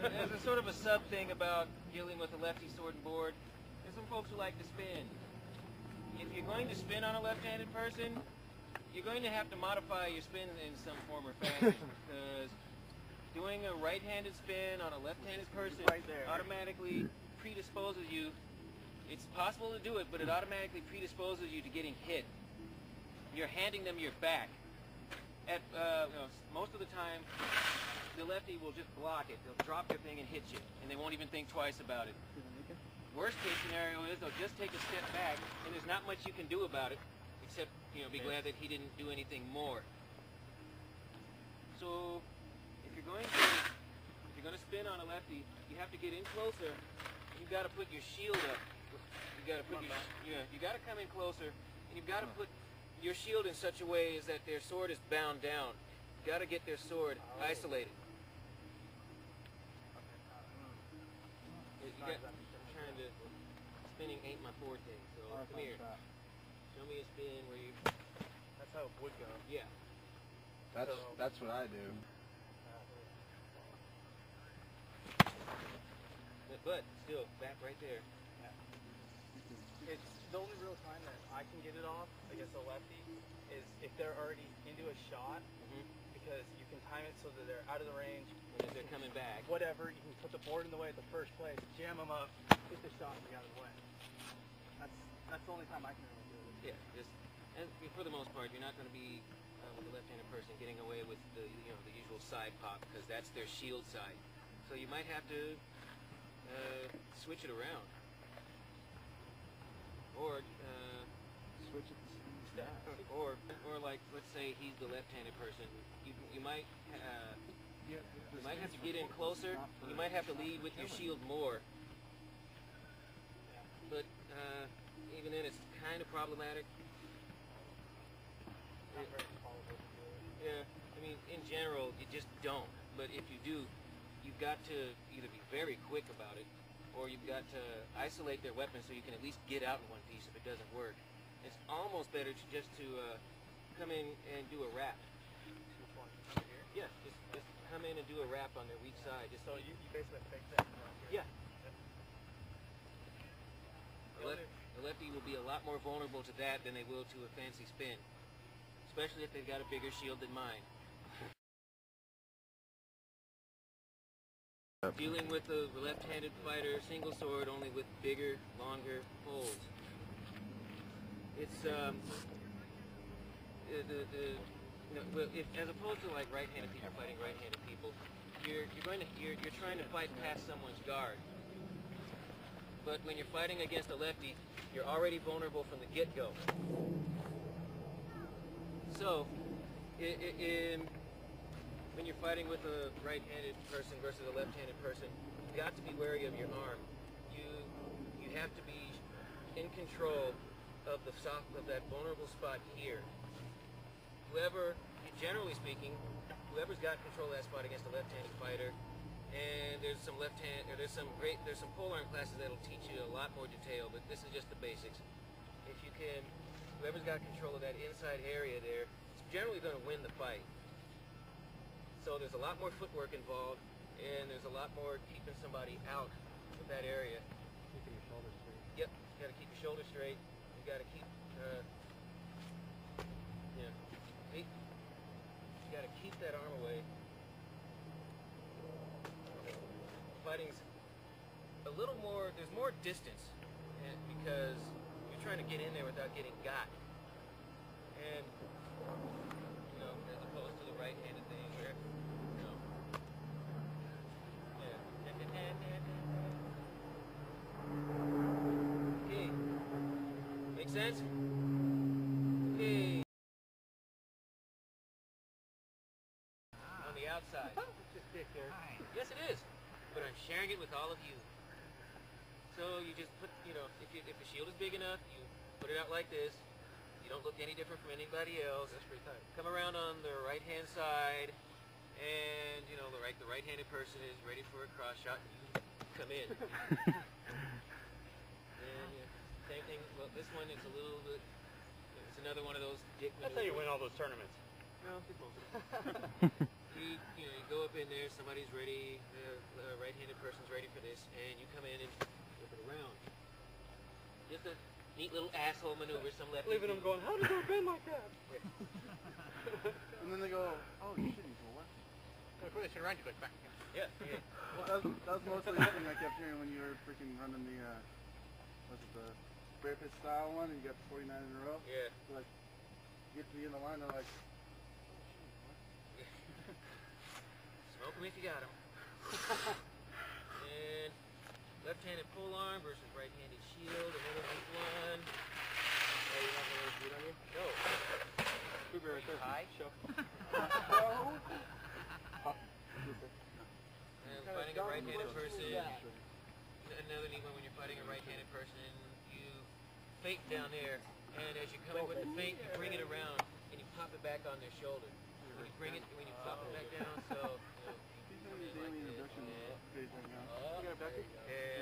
There's a sort of a sub thing about dealing with a lefty sword and board. There's some folks who like to spin. If you're going to spin on a left-handed person, you're going to have to modify your spin in some form or fashion, because doing a right-handed spin on a left-handed person automatically predisposes you. It's possible to do it, but it automatically predisposes you to getting hit. You're handing them your back. Most of the time, the lefty will just block it. They'll drop their thing and hit you, and they won't even think twice about it. Worst case scenario is they'll just take a step back, and there's not much you can do about it, except be glad that he didn't do anything more. So, if you're going to spin on a lefty, you have to get in closer. You've got to put your shield up. You got to put you got to come in closer, and you've got to put your shield in such a way as that their sword is bound down. You got to get their sword isolated. Spinning ain't my forte, so come here. Show me a spin where you... That's how it would go. Yeah. That's what I do. But still, back right there. Yeah. It's the only real time that I can get it off against a lefty is if they're already into a shot, because you can time it so that they're out of the range. And if they're coming back. Whatever, you can put the board in the way at the first place, jam them up, hit the shot, and be out of the way. That's the only time I can really do it. Yeah, and for the most part, you're not going to be with a left-handed person getting away with the the usual side pop, because that's their shield side. So you might have to switch it around, or Switch it. or like, let's say he's the left-handed person. You might have to get in closer. You might have to lead with your shield more. But even then, it's kind of problematic. Yeah, I mean, in general, you just don't. But if you do, you've got to either be very quick about it, or you've got to isolate their weapon so you can at least get out in one piece if it doesn't work. It's almost better to just come in and do a wrap. Which one? Over here? Yeah, just come in and do a wrap on their weak side. Just so you basically fake that right here. Yeah. The lefty will be a lot more vulnerable to that than they will to a fancy spin, especially if they've got a bigger shield than mine. Dealing with a left-handed fighter, single sword, only with bigger, longer holds. It's as opposed to like right-handed people fighting right-handed people, you're trying to fight past someone's guard. But when you're fighting against a lefty, you're already vulnerable from the get-go. So, when you're fighting with a right-handed person versus a left-handed person, you've got to be wary of your arm. You have to be in control of that vulnerable spot here. Generally speaking, whoever's got control of that spot against a left-handed fighter, and there's some polearm classes that'll teach you a lot more detail, but this is just the basics. Whoever's got control of that inside area there, is generally going to win the fight. So there's a lot more footwork involved, and there's a lot more keeping somebody out of that area. Keeping your shoulders straight. Yep, you got to keep your shoulders straight. You got to keep, you got to keep that arm away. Fighting's a little more, there's more distance, because you're trying to get in there without getting got. And, as opposed to the right-handed thing where, Okay. Make sense? Okay. On the outside. Yes, it is. But I'm sharing it with all of you. So you just put, if the shield is big enough, you put it out like this. You don't look any different from anybody else. That's pretty tight. Come around on the right-hand side, and the right-handed person is ready for a cross shot. And you come in. And same thing. Well, this one is a little bit. It's another one of those dick maneuvers. That's how you win all those tournaments. No, you go up in there, somebody's ready, a right-handed person's ready for this, and you come in and flip it around. Just a neat little asshole maneuver, some lefty. Leaving them going, how does it bend like that? And then they go, oh shit, he's a lefty. Before they turn around, you go back again. Yeah, yeah. Well, that was mostly the thing I kept hearing when you were freaking running the, was it the spray pitch style one, and you got 49 in a row? Yeah. So like, you get to the end of the line, they're like, Smoke them if you got them. And left-handed polearm versus right-handed shield. Another weak one. oh, you're not going to do it on you? No. Could be right there. High. Show. And fighting a right-handed person. Another neat one when you're fighting a right-handed person. You fake down there, and as you're coming with the fake, you bring it around and you pop it back on their shoulder. When you bring it, when you pop it back down, so. He's on his daily introduction page right now. You got it back here? Yeah.